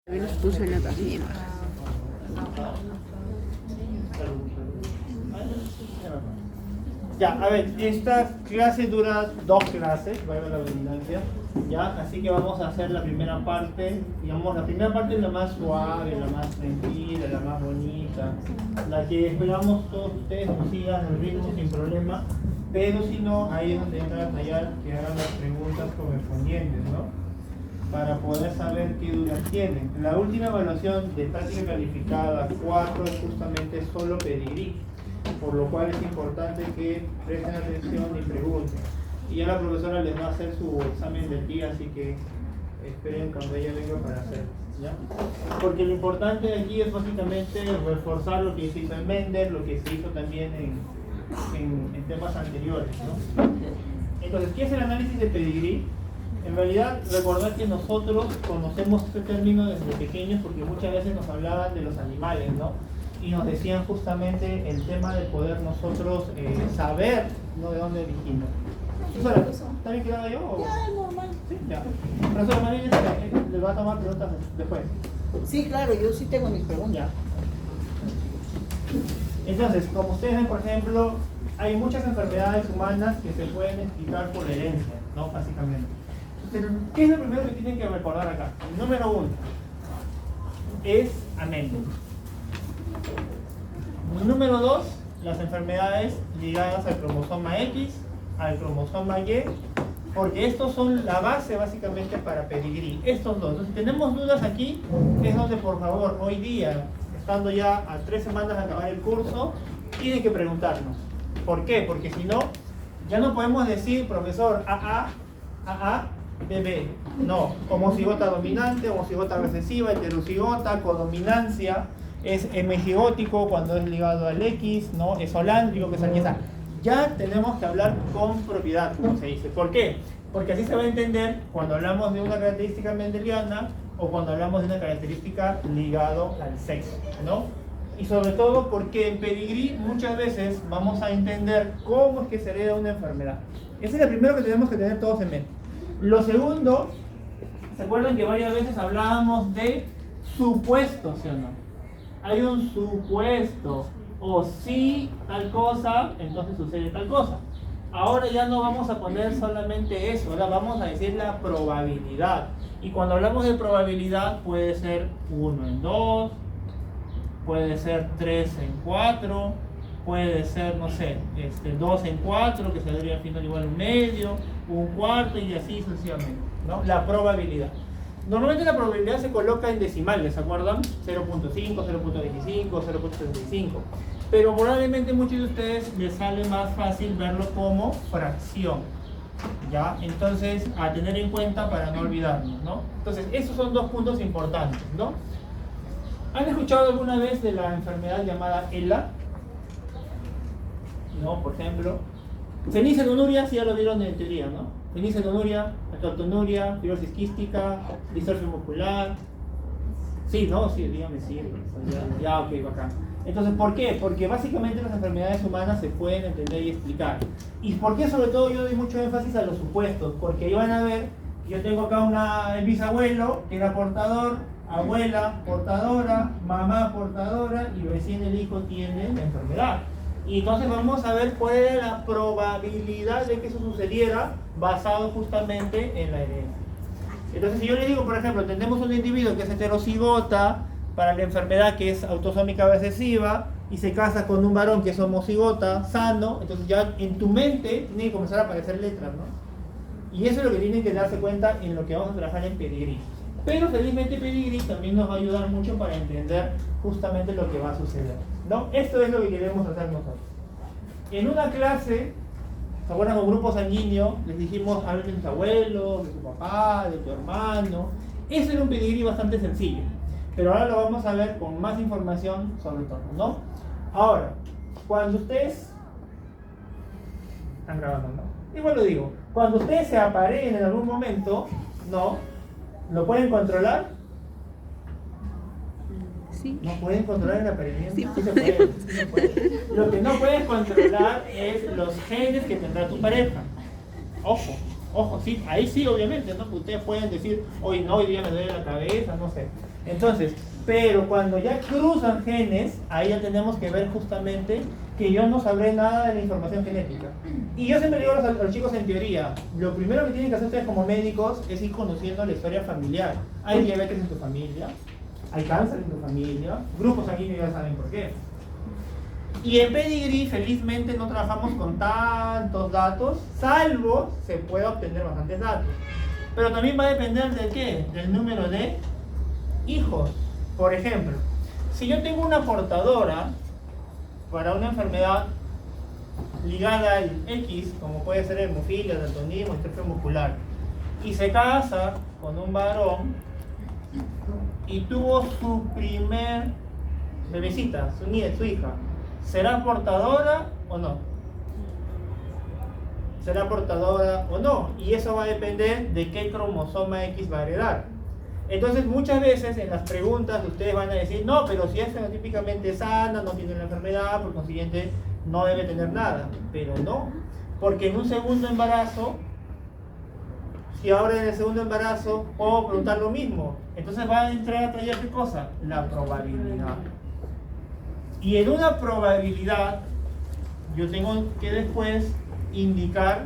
Me los puse en la página. Ya, a ver, esta clase dura 2 clases, valga la redundancia, ya, así que vamos a hacer la primera parte, digamos, la primera parte es la más suave, la más tranquila, la más bonita, la que esperamos todos ustedes nos sigan el ritmo sin problema, pero si no, ahí es donde entra a tallar que hagan las preguntas correspondientes, ¿no? Para poder saber qué dudas tienen. La última evaluación de práctica calificada 4 es justamente solo pedigrí, por lo cual es importante que presten atención y pregunten. Y ya la profesora les va a hacer su examen del día, así que esperen cuando ella venga para hacerlo, ¿ya? Porque lo importante aquí es básicamente reforzar lo que se hizo en Mender, lo que se hizo también en temas anteriores, ¿no? Entonces, ¿qué es el análisis de pedigrí? En realidad, recordar que nosotros conocemos este término desde pequeños porque muchas veces nos hablaban de los animales, ¿no? Y nos decían justamente el tema de poder nosotros saber, ¿no?, de dónde dijimos. Profesora, ¿está bien quedado yo? O? Ya, es normal. Sí, ya. Profesora María, ¿le va a tomar preguntas después? Sí, claro, yo sí tengo mis preguntas. Ya. Entonces, como ustedes ven, por ejemplo, hay muchas enfermedades humanas que se pueden explicar por herencia, ¿no? Básicamente. Entonces, ¿qué es lo primero que tienen que recordar acá? El número 1 es anemia. Número 2, las enfermedades ligadas al cromosoma X, al cromosoma Y, porque estos son la base básicamente para pedigrí. Estos dos. Entonces, si tenemos dudas aquí, es donde por favor, hoy día, estando ya a 3 semanas de acabar el curso, tienen que preguntarnos. ¿Por qué? Porque si no, ya no podemos decir, profesor, AA, BB. No, homocigota dominante, homocigota recesiva, heterocigota, codominancia. Es hemicigótico cuando es ligado al X, ¿no? Es holántrico, que es aquí está. Ya tenemos que hablar con propiedad, como se dice. ¿Por qué? Porque así se va a entender cuando hablamos de una característica mendeliana o cuando hablamos de una característica ligado al sexo, ¿no? Y sobre todo porque en pedigrí muchas veces vamos a entender cómo es que se hereda una enfermedad. Ese es el primero que tenemos que tener todos en mente. Lo segundo, ¿se acuerdan que varias veces hablábamos de supuestos, sí o no? Hay un supuesto, o si tal cosa, entonces sucede tal cosa. Ahora ya no vamos a poner solamente eso, ahora vamos a decir la probabilidad. Y cuando hablamos de probabilidad puede ser 1 en 2, puede ser 3 en 4, puede ser, no sé, 2 en 4, que saldría al final igual un medio, un cuarto y así sucesivamente, ¿no? La probabilidad. Normalmente la probabilidad se coloca en decimales, ¿se acuerdan? 0.5, 0.25, 0.75. Pero probablemente muchos de ustedes les sale más fácil verlo como fracción, ¿ya? Entonces, a tener en cuenta para no olvidarnos, ¿no? Entonces, esos son 2 puntos importantes, ¿no? ¿Han escuchado alguna vez de la enfermedad llamada ELA? ¿No? Por ejemplo, fenilcetonuria, sí ya lo vieron en teoría, ¿no? Fenilcetonuria, alkatonuria, fibrosis quística, distrofia muscular. Sí, ¿no? Sí, dígame sí. Ya, ok, bacán. Entonces, ¿por qué? Porque básicamente las enfermedades humanas se pueden entender y explicar. ¿Y por qué sobre todo yo doy mucho énfasis a los supuestos? Porque ahí van a ver, yo tengo acá el bisabuelo que era portador, abuela portadora, mamá portadora y recién el hijo tiene la enfermedad. Y entonces vamos a ver cuál era la probabilidad de que eso sucediera basado justamente en la herencia. Entonces, si yo le digo, por ejemplo, tenemos un individuo que es heterocigota para la enfermedad que es autosómica recesiva y se casa con un varón que es homocigota sano, entonces ya en tu mente tiene que comenzar a aparecer letras, ¿no? Y eso es lo que tienen que darse cuenta en lo que vamos a trabajar en pedigrí. Pero felizmente pedigrí también nos va a ayudar mucho para entender justamente lo que va a suceder, ¿no? Esto es lo que queremos hacer nosotros. En una clase, ¿se acuerdan con grupo sanguíneo? Les dijimos, hablen de tus abuelos, de tu papá, de tu hermano. Eso era un pedigrí bastante sencillo. Pero ahora lo vamos a ver con más información sobre todo, ¿no? Ahora, cuando ustedes... Están grabando, ¿no? Igual lo digo. Cuando ustedes se apareen en algún momento, ¿no? ¿Lo pueden controlar? Sí. ¿No pueden controlar el apareamiento? Sí, Sí se puede. Lo que no puedes controlar es los genes que tendrá tu pareja. Ojo, sí, ahí sí obviamente, ¿no? Ustedes pueden decir, hoy no, hoy día me duele la cabeza, no sé. Entonces, pero cuando ya cruzan genes, ahí ya tenemos que ver justamente que yo no sabré nada de la información genética. Y yo siempre digo a los chicos en teoría, lo primero que tienen que hacer ustedes como médicos es ir conociendo la historia familiar. Hay diabetes en tu familia, hay cáncer en tu familia, grupos sanguíneos ya saben por qué. Y en Pedigree, felizmente, no trabajamos con tantos datos, salvo se pueda obtener bastantes datos. Pero también va a depender de qué, del número de hijos. Por ejemplo, si yo tengo una portadora para una enfermedad ligada al X, como puede ser hemofilia, daltonismo, distrofia muscular, y se casa con un varón y tuvo su primer bebecita, su hija, ¿será portadora o no? ¿Será portadora o no? Y eso va a depender de qué cromosoma X va a heredar. Entonces muchas veces en las preguntas ustedes van a decir, no, pero si es fenotípicamente sana, no tiene la enfermedad, por consiguiente no debe tener nada. Pero no, porque en un segundo embarazo, si ahora en el segundo embarazo puedo preguntar lo mismo, entonces va a entrar a traer ¿qué cosa? La probabilidad. Y en una probabilidad yo tengo que después indicar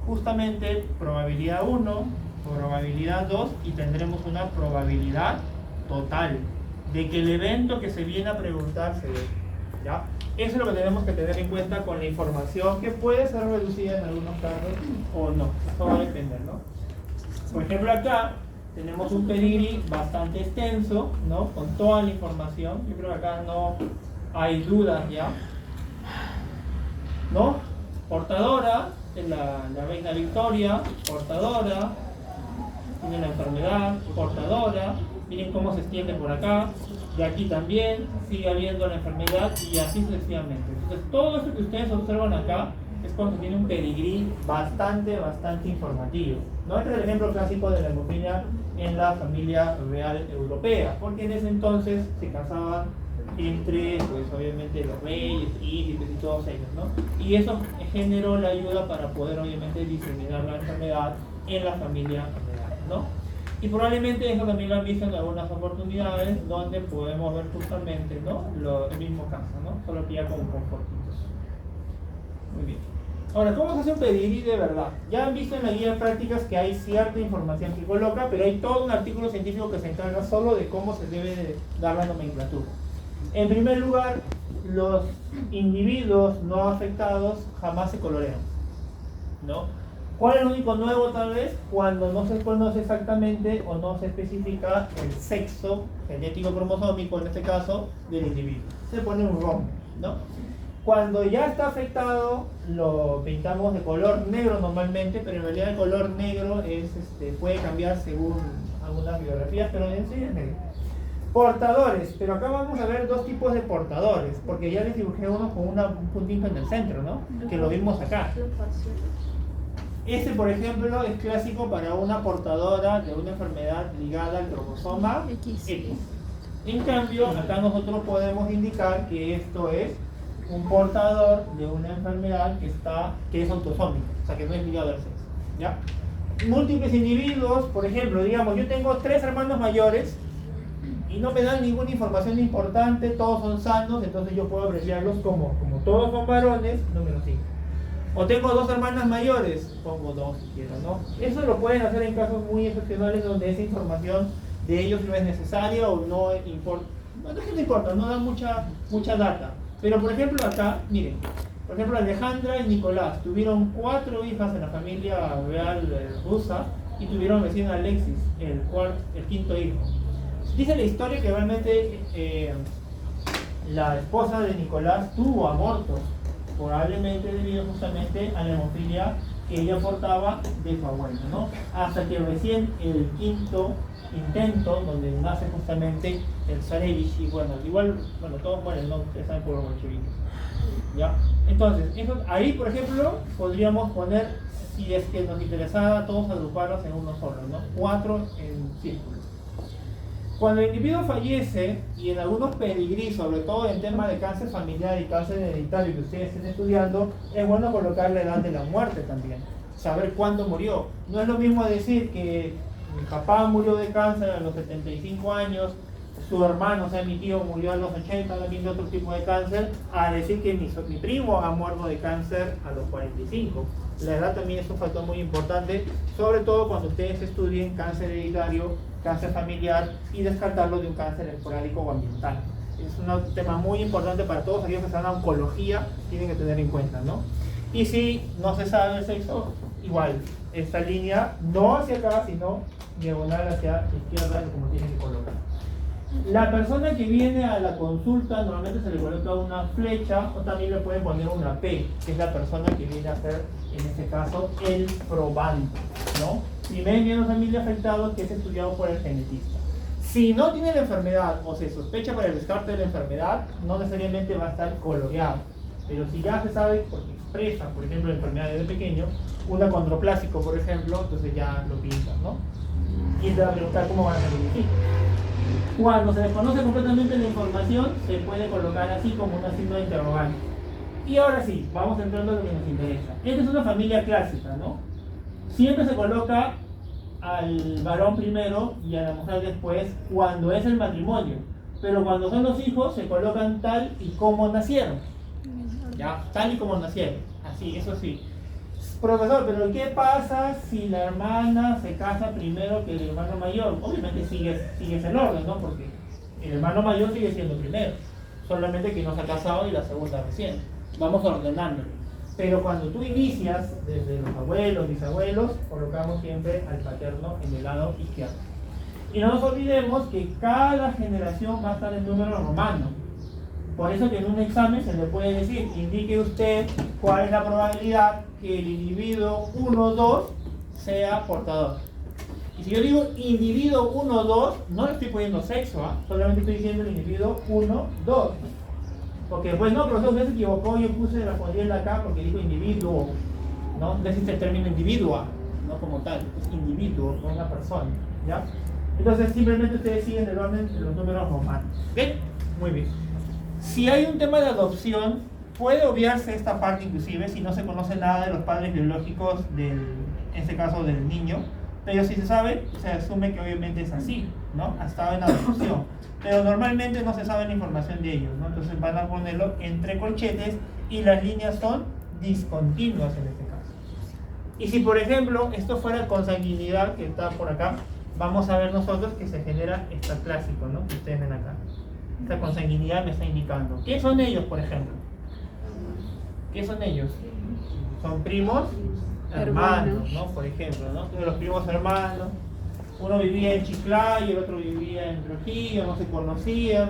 justamente probabilidad 1, probabilidad 2 y tendremos una probabilidad total de que el evento que se viene a preguntar se dé. ¿Ya? Eso es lo que tenemos que tener en cuenta con la información que puede ser reducida en algunos casos o no. Eso va a depender, ¿no? Por ejemplo, acá tenemos un pedigree bastante extenso, ¿no? Con toda la información. Yo creo que acá no hay dudas ya, ¿no? Portadora, la reina Victoria, portadora, tiene la enfermedad, portadora, miren cómo se extiende por acá, de aquí también, sigue habiendo la enfermedad y así sucesivamente. Entonces todo eso que ustedes observan acá es cuando se tiene un pedigrí bastante informativo. ¿No? Este es el ejemplo clásico de la hemofilia en la familia real europea, porque en ese entonces se casaban entre, pues obviamente los reyes, príncipes y todos ellos, ¿no? Y eso generó la ayuda para poder obviamente diseminar la enfermedad en la familia real, ¿no? Y probablemente eso también lo han visto en algunas oportunidades donde podemos ver justamente, ¿no? El mismo caso, ¿no? Solo que ya con fotitos. Muy bien. Ahora, ¿cómo se hace un pedigrí de verdad? Ya han visto en la guía de prácticas que hay cierta información que coloca, pero hay todo un artículo científico que se encarga solo de cómo se debe de dar la nomenclatura. En primer lugar, los individuos no afectados jamás se colorean, ¿no? ¿Cuál es lo único nuevo tal vez? Cuando no se conoce exactamente o no se especifica el sexo genético cromosómico, en este caso, del individuo. Se pone un rombo, ¿no? Cuando ya está afectado, lo pintamos de color negro normalmente, pero en realidad el color negro es, puede cambiar según algunas biografías, pero en sí es negro. Portadores, pero acá vamos a ver dos tipos de portadores, porque ya les dibujé uno con un puntito en el centro, ¿no? Que lo vimos acá. Este, por ejemplo, es clásico para una portadora de una enfermedad ligada al cromosoma X. En cambio, acá nosotros podemos indicar que esto es un portador de una enfermedad que es autosómica, o sea, que no es ligado al sexo, ¿ya? Múltiples individuos, por ejemplo, digamos, yo tengo 3 hermanos mayores y no me dan ninguna información importante, todos son sanos, entonces yo puedo abreviarlos como todos son varones, número 5. O tengo 2 hermanas mayores, pongo 2 si quiero, ¿no? Eso lo pueden hacer en casos muy excepcionales donde esa información de ellos no es necesaria o no importa. No es que no importa, no da mucha data. Pero por ejemplo acá, miren, por ejemplo Alejandra y Nicolás tuvieron 4 hijas en la familia real rusa y tuvieron recién a Alexis, el 5.º hijo. Dice la historia que realmente la esposa de Nicolás tuvo abortos, probablemente debido justamente a la hemofilia que ella portaba de su abuelo, ¿no? Hasta que recién el 5.º intento, donde nace justamente el Zarevich, y bueno, todos mueren, ¿no? Ustedes saben por los bolcheviques, ¿ya? Entonces, ahí por ejemplo, podríamos poner, si es que nos interesaba, todos agruparlos en uno solo, ¿no? 4 en círculo. Cuando el individuo fallece, y en algunos pedigrís, sobre todo en temas de cáncer familiar y cáncer hereditario que ustedes estén estudiando, es bueno colocar la edad de la muerte también, saber cuándo murió. No es lo mismo decir que mi papá murió de cáncer a los 75 años su hermano, o sea, mi tío murió a los 80 también de otro tipo de cáncer, a decir que mi primo ha muerto de cáncer a los 45. La edad también es un factor muy importante, sobre todo cuando ustedes estudien cáncer hereditario, cáncer familiar y descartarlo de un cáncer esporádico o ambiental. Es un tema muy importante para todos aquellos que están en oncología, tienen que tener en cuenta, ¿no? Y si no se sabe el sexo, igual, esta línea no hacia acá, sino diagonal hacia la izquierda, como tienen que colocar. La persona que viene a la consulta normalmente se le coloca una flecha o también le pueden poner una P, que es la persona que viene a ser, en este caso, el probante, ¿no? Si ven bien los familia afectados, que es estudiado por el genetista. Si no tiene la enfermedad o se sospecha para el descarte de la enfermedad, no necesariamente va a estar coloreado. Pero si ya se sabe, porque expresa, por ejemplo, la enfermedad desde pequeño, un acondroplásico, por ejemplo, entonces ya lo pintan, ¿no? Y te va a preguntar cómo van a salir. Cuando se desconoce completamente la información, se puede colocar así como una signo de interrogante. Y ahora sí, vamos entrando a lo que nos interesa. Esta es una familia clásica, ¿no? Siempre se coloca al varón primero y a la mujer después cuando es el matrimonio. Pero cuando son los hijos, se colocan tal y como nacieron. ¿Ya? Tal y como nacieron. Así, eso sí. Profesor, pero ¿qué pasa si la hermana se casa primero que el hermano mayor? Obviamente sigue el orden, ¿no? Porque el hermano mayor sigue siendo primero. Solamente que no se ha casado y la segunda recién. Vamos ordenando. Pero cuando tú inicias, desde los abuelos, bisabuelos, colocamos siempre al paterno en el lado izquierdo. Y no nos olvidemos que cada generación va a estar en número romano. Por eso que en un examen se le puede decir, indique usted cuál es la probabilidad que el individuo 1-2 sea portador. Y si yo digo individuo 1-2, no le estoy poniendo sexo, solamente estoy diciendo el individuo 1-2. Porque pues no, profesor, usted se equivocó, yo puse la pondría acá porque dijo individuo, ¿no? No existe el término individua, no como tal, es individuo, no una persona, ¿ya? Entonces simplemente ustedes siguen el orden de los números romanos. ¿Bien? Muy bien. Si hay un tema de adopción, puede obviarse esta parte inclusive si no se conoce nada de los padres biológicos en este caso del niño, pero si se sabe, se asume que obviamente es así, ¿no? Ha estado en adopción, pero normalmente no se sabe la información de ellos, ¿no? Entonces van a ponerlo entre colchetes y las líneas son discontinuas en este caso. Y si por ejemplo esto fuera consanguinidad, que está por acá, vamos a ver nosotros que se genera esta clásico, ¿no? Que ustedes ven acá. Esta consanguinidad me está indicando. ¿Qué son ellos, por ejemplo? ¿Qué son ellos? Son primos hermanos, ¿no? Por ejemplo, ¿no? Entonces, los primos hermanos, uno vivía en Chiclayo y el otro vivía en Trujillo, no se conocían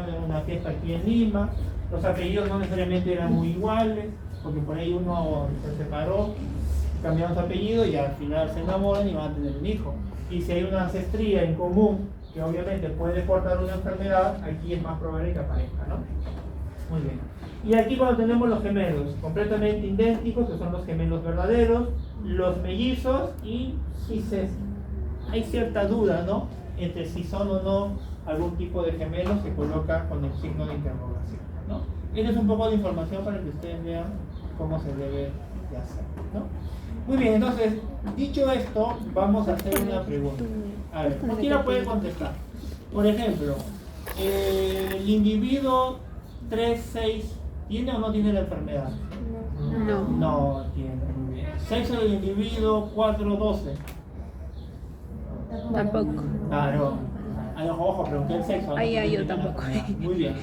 en una fiesta aquí en Lima, los apellidos no necesariamente eran muy iguales, porque por ahí uno se separó, cambiaron su apellido y al final se enamoran y van a tener un hijo. Y si hay una ancestría en común, que obviamente puede portar una enfermedad, aquí es más probable que aparezca, ¿no? Muy bien. Y aquí cuando tenemos los gemelos completamente idénticos, que son los gemelos verdaderos, los mellizos y si hay cierta duda, ¿no? Entre si son o no algún tipo de gemelos, se coloca con el signo de interrogación, ¿no? Esta es un poco de información para que ustedes vean cómo se debe de hacer, ¿no? Muy bien, entonces, dicho esto, vamos a hacer una pregunta. A ver, cualquiera puede contestar. Por ejemplo, ¿el individuo 3-6 tiene o no tiene la enfermedad? No. No tiene, muy bien. ¿Sexo del individuo 4-12? Tampoco. Claro. Ay, ojo, pregunté el sexo. Yo tampoco. Muy bien.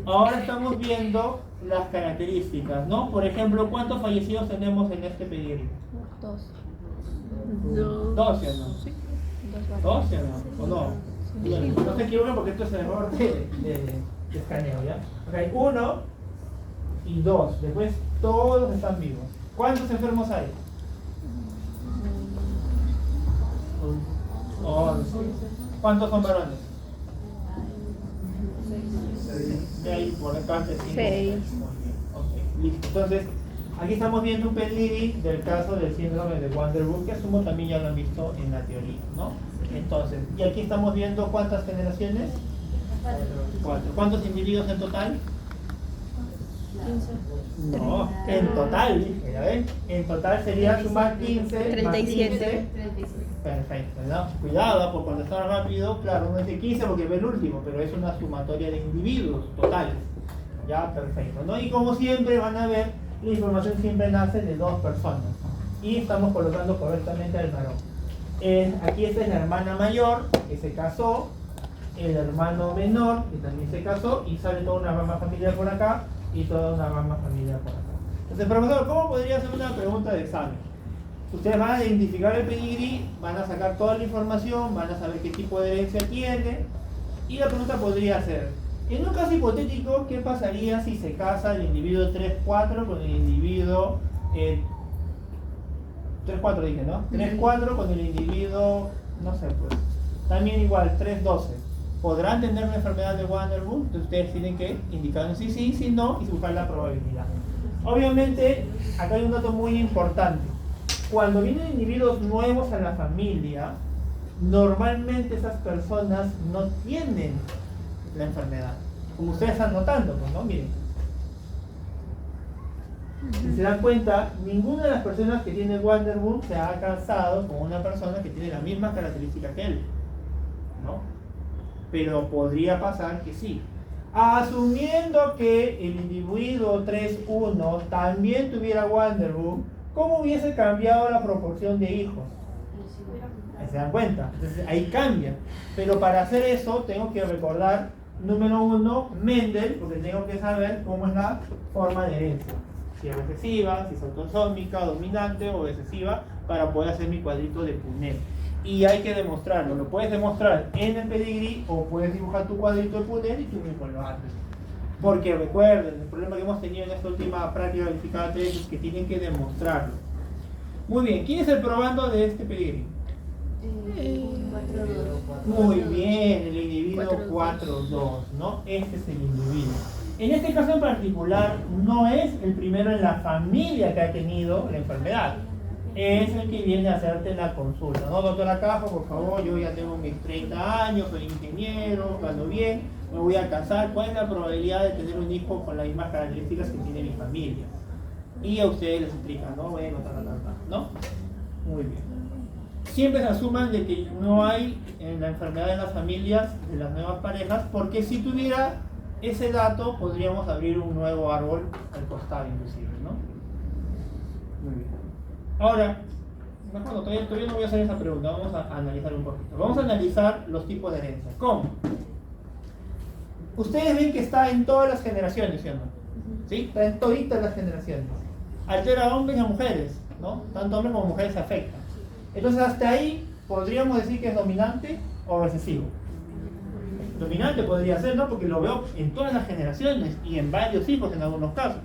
Ahora estamos viendo las características, ¿no? Por ejemplo, ¿cuántos fallecidos tenemos en este pedigrí? 2. 12, ¿no? Sí. 12, ¿no? ¿O no? Bien, no se equivoquen porque esto es error de escaneo, ¿ya? Ok, 1 y 2. Después todos están vivos. ¿Cuántos enfermos hay? 11. ¿Cuántos son varones? 6. De ahí por acá 6. Ok, listo. Entonces, aquí estamos viendo un pedigrí del caso del síndrome de Wanderburg, que asumo también ya lo han visto en la teoría, ¿no? Entonces, y aquí estamos viendo cuántas generaciones. 4. ¿Cuántos individuos en total? No, en total, dije, ¿ya ven? En total sería sumar 15 más 37. 15. Perfecto, ¿no? Cuidado, por contestar rápido, claro, uno dice 15 porque ve el último, pero es una sumatoria de individuos totales. Ya, perfecto, ¿no? Y como siempre van a ver, la información siempre nace de dos personas. Y estamos colocando correctamente al varón. Aquí esta es la hermana mayor, que se casó, el hermano menor, que también se casó, y sale toda una rama familiar por acá, y toda una rama familiar por acá. Entonces, profesor, ¿cómo podría ser una pregunta de examen? Ustedes van a identificar el pedigrí, van a sacar toda la información, van a saber qué tipo de herencia tiene, y la pregunta podría ser, en un caso hipotético, ¿qué pasaría si se casa el individuo 3-4 con el individuo 3-4 dije, ¿no? 3-4 con el individuo, no sé, pues, también igual, 3-12. ¿Podrán tener una enfermedad de Wanderburg? Entonces ustedes tienen que indicar si sí, si no, y buscar la probabilidad. Obviamente, acá hay un dato muy importante. Cuando vienen individuos nuevos a la familia, normalmente esas personas no tienen la enfermedad. Como ustedes están notando, pues, ¿no? Miren. Si se dan cuenta, ninguna de las personas que tiene Wanderburg se ha casado con una persona que tiene la misma característica que él, ¿no? Pero podría pasar que sí. Asumiendo que el individuo 3-1 también tuviera Wanderburg, ¿cómo hubiese cambiado la proporción de hijos? ¿Se dan cuenta? Entonces ahí cambia. Pero para hacer eso tengo que recordar, número 1, Mendel, porque tengo que saber cómo es la forma de herencia. Si es recesiva, si es autosómica, dominante o recesiva, para poder hacer mi cuadrito de Punnett. Y hay que demostrarlo. Lo puedes demostrar en el pedigrí o puedes dibujar tu cuadrito de Punnett y tú mismo lo haces. Porque recuerden, el problema que hemos tenido en esta última práctica verificada 3 es que tienen que demostrarlo. Muy bien, ¿quién es el probando de este pedigrí? 4-2. Muy bien, el individuo 4-2, ¿no? Este es el individuo. En este caso en particular, no es el primero en la familia que ha tenido la enfermedad. Es el que viene a hacerte la consulta, ¿no? Doctora Cajo, por favor, yo ya tengo mis 30 años, soy ingeniero, gano bien, me voy a casar. ¿Cuál es la probabilidad de tener un hijo con las mismas características que tiene mi familia? Y a ustedes les explican, ¿no? Bueno, ¿no? Muy bien. Siempre se asuman de que no hay la enfermedad en las familias de las nuevas parejas, porque si tuviera ese dato, podríamos abrir un nuevo árbol al costado inclusive, ¿no? Muy bien. Ahora, bueno, todavía no voy a hacer esa pregunta, vamos a analizar un poquito. Vamos a analizar los tipos de herencia. ¿Cómo? Ustedes ven que está en todas las generaciones, ¿sí o no? ¿Sí? Está en toditas las generaciones. Altera a hombres y a mujeres, ¿no? Tanto hombres como mujeres se afectan. Entonces hasta ahí podríamos decir que es dominante o recesivo. Dominante podría ser, ¿no? Porque lo veo en todas las generaciones y en varios hijos en algunos casos.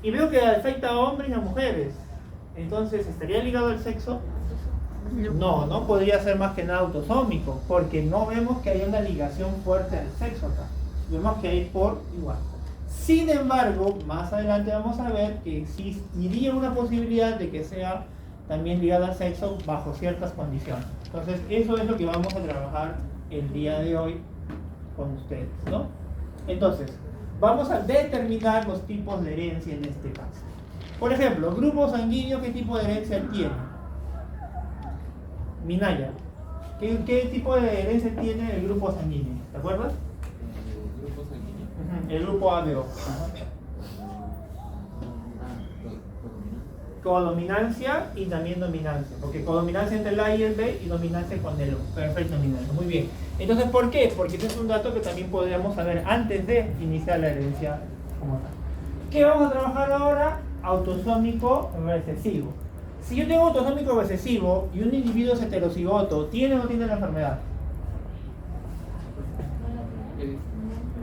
Y veo que afecta a hombres y a mujeres. Entonces, ¿estaría ligado al sexo? No podría ser más que nada autosómico, porque no vemos que haya una ligación fuerte al sexo acá. Vemos que hay por igual. Sin embargo, más adelante vamos a ver que existiría una posibilidad de que sea también ligada al sexo bajo ciertas condiciones. Entonces, eso es lo que vamos a trabajar el día de hoy con ustedes, ¿no? Entonces, vamos a determinar los tipos de herencia en este caso. Por ejemplo, grupo sanguíneo, ¿qué tipo de herencia tiene? Minaya, ¿qué tipo de herencia tiene el grupo sanguíneo? ¿Te acuerdas? El grupo sanguíneo. El grupo ABO. Codominancia y también dominancia, porque codominancia entre el A y el B y dominancia con el O. Perfecto, dominancia. Muy bien. Entonces, ¿por qué? Porque ese es un dato que también podríamos saber antes de iniciar la herencia como tal. ¿Qué vamos a trabajar ahora? Autosómico recesivo. Si yo tengo autosómico recesivo y un individuo es heterocigoto, ¿tiene o no tiene la enfermedad?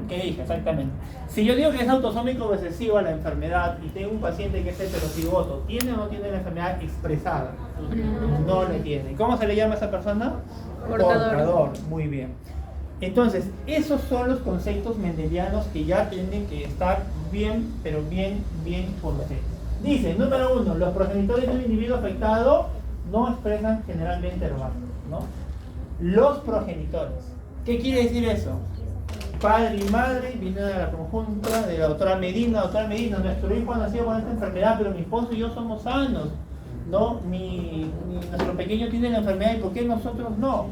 ¿Qué dije? Exactamente. Si yo digo que es autosómico recesiva la enfermedad y tengo un paciente que es heterocigoto, ¿tiene o no tiene la enfermedad expresada? No la tiene. ¿Cómo se le llama a esa persona? Portador. Muy bien. Entonces, esos son los conceptos mendelianos que ya tienen que estar bien, pero bien conocidos. Dice, número 1, los progenitores de un individuo afectado no expresan generalmente hermanos, ¿no? Los progenitores. ¿Qué quiere decir eso? padre y madre vienen a la conjunta de la doctora Medina. Doctora Medina, nuestro hijo ha nacido con esta enfermedad, pero mi esposo y yo somos sanos. ¿No? Nuestro pequeño tiene la enfermedad y ¿por qué nosotros no?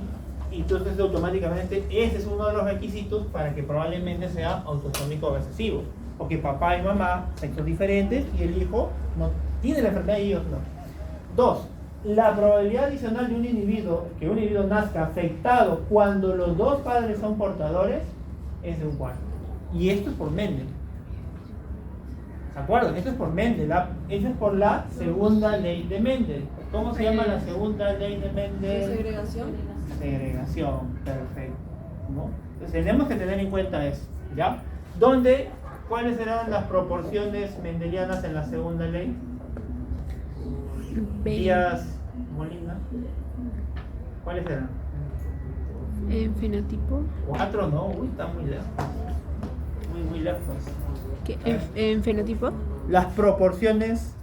Y entonces automáticamente ese es uno de los requisitos para que probablemente sea autosómico recesivo. Porque papá y mamá, sexos diferentes, y el hijo no tiene la enfermedad y ellos no. 2. La probabilidad adicional de que un individuo nazca afectado cuando los dos padres son portadores es de un cuarto. Y esto es por Mendel. ¿Se acuerdan? Esto es por Mendel. Esto es por la segunda ley de Mendel. ¿Cómo se llama la segunda ley de Mendel? Segregación. Segregación, perfecto. ¿No? Entonces tenemos que tener en cuenta eso, ¿ya? ¿Cuáles serán las proporciones mendelianas en la segunda ley? Díaz Molina. ¿Cuáles eran? En fenotipo. 4, no, uy, está muy lejos. Muy lejos. ¿Qué? En fenotipo. Las proporciones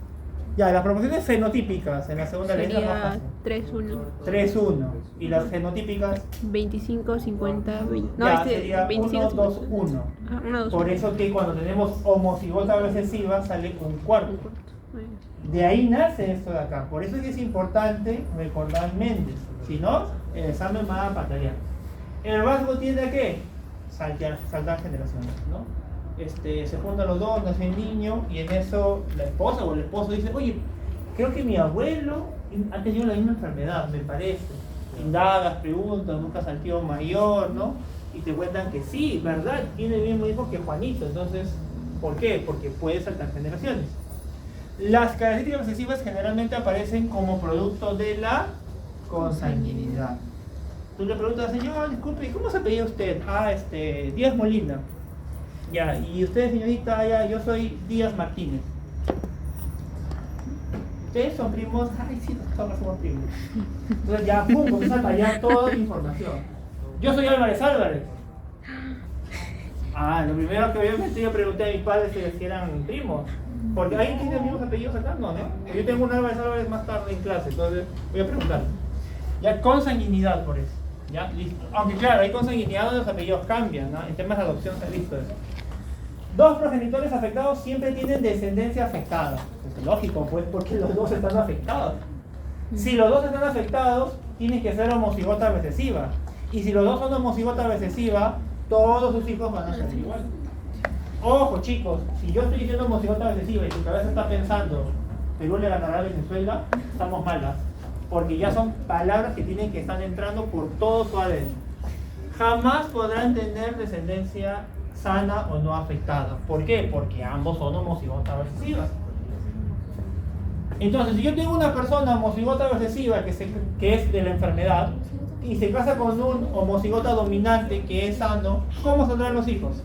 fenotípicas en la segunda ley es más Sería fácil. 3-1. 3-1. Y las genotípicas 25, 50, 20. No, ya, sería 25, 1, 2, 1. Ah, 1, 2, Por eso que cuando tenemos homocigota recesiva sale un cuarto. De ahí nace esto de acá. Por eso es que es importante recordar Mendel. Si no, el examen va a patalear. El rasgo tiende a qué? Saltar generaciones, ¿no? Se juntan los dos, nace el niño y en eso la esposa o el esposo dice, oye, creo que mi abuelo ha tenido la misma enfermedad, me parece. Indagas, preguntas, buscas al tío mayor, ¿no? Y te cuentan que sí, ¿verdad? Tiene el mismo hijo que Juanito. Entonces, ¿por qué? Porque puede saltar generaciones. Las características recesivas generalmente aparecen como producto de la consanguinidad. Tú le preguntas, señor, disculpe, ¿cómo se apellida usted? Díaz Molina. Ya, y usted, señorita, ya, yo soy Díaz Martínez. ¿Ustedes son primos? Ay, sí, nosotros somos primos. Entonces ya, pum, comienza a tallar toda la información. Yo soy Álvarez. Lo primero que obviamente yo pregunté a mis padres si eran primos. Porque ahí tienen mismos apellidos acá, no. Yo tengo un Álvarez más tarde en clase, entonces voy a preguntar. Ya, consanguinidad por eso. Ya, listo. Aunque claro, hay consanguinidad donde los apellidos cambian, ¿no? En temas de adopción se ha visto eso. Dos progenitores afectados siempre tienen descendencia afectada. Es lógico, pues, porque los dos están afectados. Si los dos están afectados, tiene que ser homocigota recesiva. Y si los dos son homocigota recesiva, todos sus hijos van a ser igual. Ojo, chicos, si yo estoy diciendo homocigota recesiva y tu cabeza está pensando Perú le ganará a Venezuela, estamos malas. Porque ya son palabras que tienen que estar entrando por todo su ADN. Jamás podrán tener descendencia sana o no afectada. ¿Por qué? Porque ambos son homocigotas recesivas. Entonces, si yo tengo una persona homocigota recesiva que es de la enfermedad y se casa con un homocigota dominante que es sano, ¿cómo saldrán los hijos?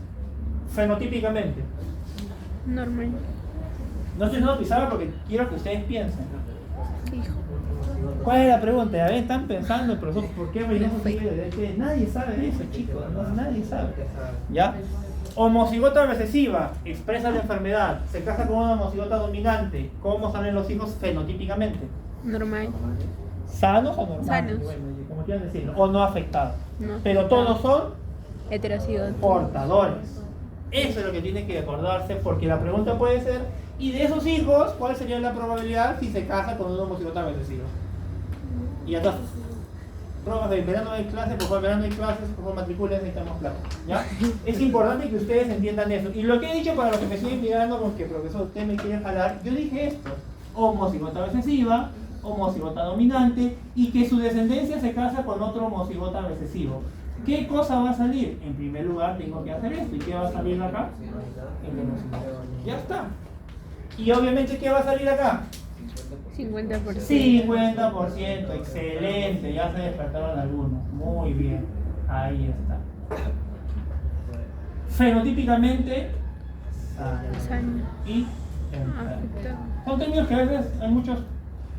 Fenotípicamente. Normal. No estoy usando pizarra porque quiero que ustedes piensen. Hijo. ¿Cuál es la pregunta? A ver, están pensando, pero ¿por qué venimos de nadie sabe eso, chicos? No, nadie sabe. ¿Ya? Homocigota recesiva, expresa la enfermedad, se casa con una homocigota dominante. ¿Cómo salen los hijos fenotípicamente? Normal. ¿Sanos o normales? Sanos. Bueno, como quieran decirlo, o no afectados. No Pero todos son heterocigotos. portadores. Eso es lo que tiene que acordarse, porque la pregunta puede ser, ¿y de esos hijos cuál sería la probabilidad si se casa con una homocigota recesiva? Y entonces, pruebas de verano hay clases, por favor, verano hay clases, por favor, matricúlense, necesitamos plata, ¿ya? Es importante que ustedes entiendan eso. Y lo que he dicho para los que me siguen mirando, porque profesor, usted me quiere jalar, yo dije esto: homocigota recesiva, homocigota dominante, y que su descendencia se casa con otro homocigota recesivo. ¿Qué cosa va a salir? En primer lugar, tengo que hacer esto. ¿Y qué va a salir acá? El homocigota. Ya está. Y obviamente, ¿qué va a salir acá? 50%. 50%, excelente, ya se despertaron algunos, muy bien, ahí está. Fenotípicamente, Sano. y enfermo. Afectado. Son términos que a veces hay muchos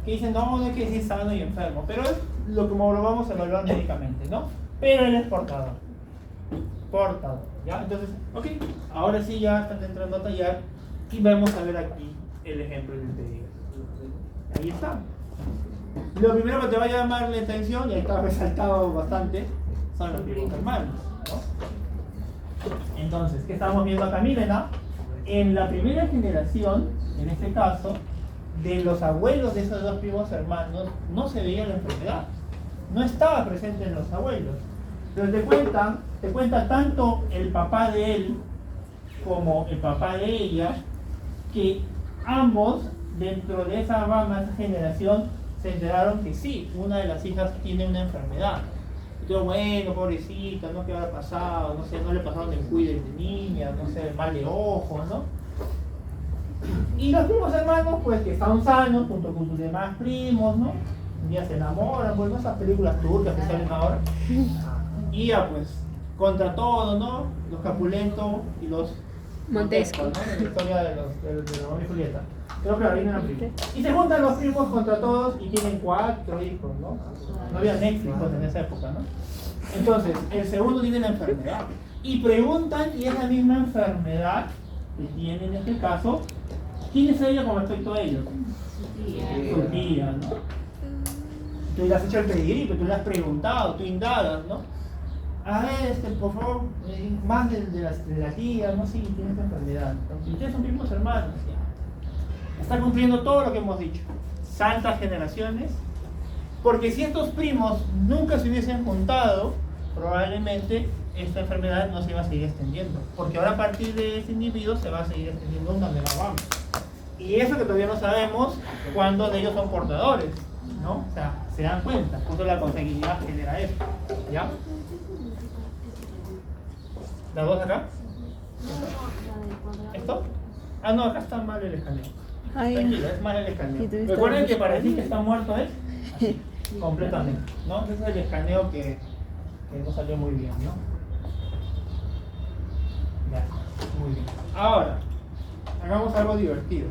que dicen, no hay que decir sano y enfermo, pero es como lo vamos a evaluar médicamente, ¿no? Pero él es portador, ¿ya? Entonces, ok, ahora sí ya están entrando a tallar y vamos a ver aquí el ejemplo del pedido. Ahí está. Lo primero que te va a llamar la atención, y ahí está resaltado bastante, son los primos hermanos, ¿no? Entonces, ¿qué estamos viendo acá? Miren, ¿ah? En la primera generación, en este caso, de los abuelos de esos dos primos hermanos, no se veía la enfermedad. No estaba presente en los abuelos. Pero te cuenta tanto el papá de él como el papá de ella, que ambos, dentro de esa rama, esa generación, se enteraron que sí, una de las hijas tiene una enfermedad. Entonces, bueno, pobrecita, ¿no? ¿Qué habrá pasado? No sé, no le pasaron el cuide de niña, no sé, mal de ojos, ¿no? Y los primos hermanos, pues, que están sanos, junto con sus demás primos, ¿no? Un día se enamoran, pues, ¿no? Esas películas turcas que salen ahora. Y ya, pues, contra todo, ¿no? Los Capulentos y los Montesco. ¿no? La historia de Romeo y Julieta. Creo que la viene la primera. Y se juntan los primos contra todos y tienen 4 hijos, ¿no? No había Netflix pues, en esa época, ¿no? Entonces, el segundo tiene la enfermedad. Y preguntan, y es la misma enfermedad que tiene en este caso, ¿quién es ella con respecto a ellos? Su tía, ¿no? Tú le has hecho el pedigrí, pero tú le has preguntado, tú indagas, ¿no? A ver, por favor, más de la tía, no sé, tiene esta enfermedad. Y ustedes son primos hermanos, ya. Está cumpliendo todo lo que hemos dicho. Santas generaciones. Porque si estos primos nunca se hubiesen juntado, probablemente esta enfermedad no se iba a seguir extendiendo. Porque ahora a partir de ese individuo se va a seguir extendiendo una mega vamos. Y eso que todavía no sabemos cuándo de ellos son portadores, ¿no? O sea, se dan cuenta. Justo la consanguinidad genera eso. ¿Ya? ¿Las dos acá? ¿Esto? Ah, no, acá está mal el escaneo. Tranquilo, es mal el escaneo. Recuerden que para decir que está muerto es así, completamente, ¿no? Ese es el escaneo que no salió muy bien, ¿no? Ya, muy bien. Ahora, hagamos algo divertido.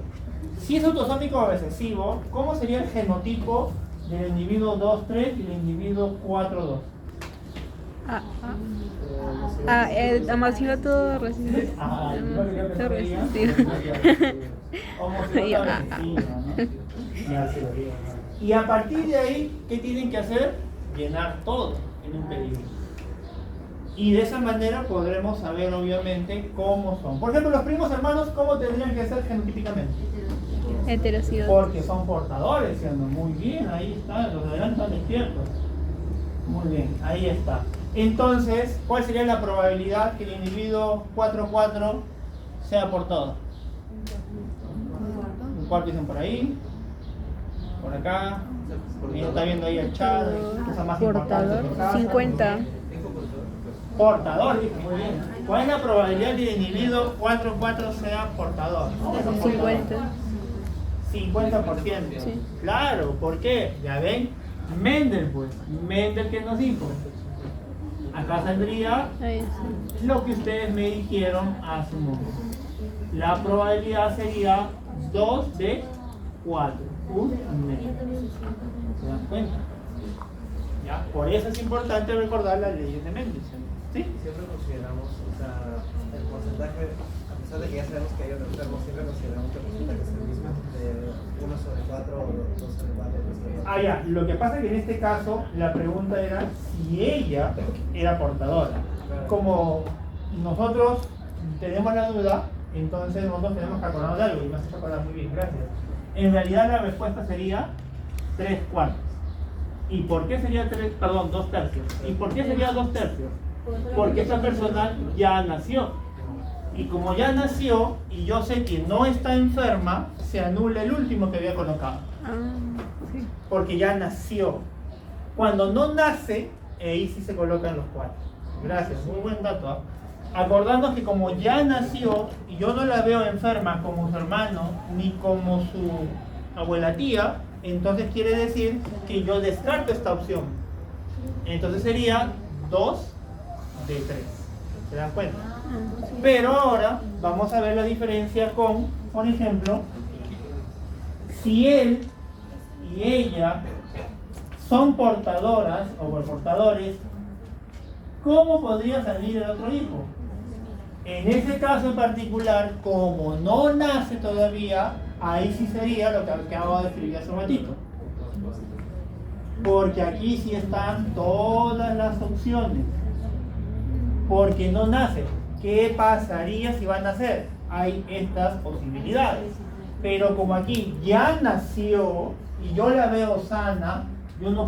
Si es autosómico o recesivo, ¿cómo sería el genotipo del individuo 2-3 y del individuo 4-2? Amasivo todo recibo. Todo resistivo. Y a partir de ahí, ¿qué tienen que hacer? Llenar todo en un pedigrí. Y de esa manera podremos saber, obviamente, cómo son. Por ejemplo, los primos hermanos, ¿cómo tendrían que ser genotípicamente? Heterocigotos. Porque son portadores, ¿sí? Muy bien, ahí está, los de adelante están despiertos. Muy bien, ahí está. Entonces, ¿cuál sería la probabilidad que el individuo 4-4 sea portador? Un cuarto dicen por ahí, por acá. Y está viendo ahí el chat, cosa más Portador, importante. 50. Portador, dijo, muy bien. ¿Cuál es la probabilidad que el individuo 4-4 sea portador? 50. 50%. Sí. Claro, ¿por qué? Ya ven, Mendel pues, Mendel que nos dijo. Acá saldría Ahí sí. lo que ustedes me dijeron hace un momento. La probabilidad sería 2 de 4. Un medio. ¿Se dan cuenta? ¿Ya? Por eso es importante recordar las leyes de Mendelssohn. ¿Sí? Siempre consideramos, o sea, el porcentaje, a pesar de que ya sabemos que hay un enfermo, siempre consideramos que el porcentaje es el mismo, de 1/4 o 2/4. Ah, ya, lo que pasa es que en este caso la pregunta era si ella era portadora. Como nosotros tenemos la duda, entonces nosotros tenemos que acordarnos de algo y me has hecho acordar muy bien, gracias. En realidad la respuesta sería 3/4. ¿Y por qué sería 2 tercios? ¿Y por qué sería 2 tercios? Porque esa persona ya nació. Y como ya nació y yo sé que no está enferma, se anula el último que había colocado. Sí. Porque ya nació. Cuando no nace, ahí sí se colocan los 4. Gracias, muy buen dato. ¿Eh? Acordando que como ya nació y yo no la veo enferma como su hermano ni como su abuela tía, entonces quiere decir que yo descarto esta opción. Entonces sería 2 de 3. ¿Se dan cuenta? Pero ahora vamos a ver la diferencia con, por ejemplo, si él y ella son portadoras o portadores, ¿cómo podría salir el otro hijo? En ese caso en particular, como no nace todavía, ahí sí sería lo que acabo de escribir hace un ratito. Porque aquí sí están todas las opciones. Porque no nace. ¿qué pasaría si van a nacer? Hay estas posibilidades. Pero como aquí ya nació y yo la veo sana, yo no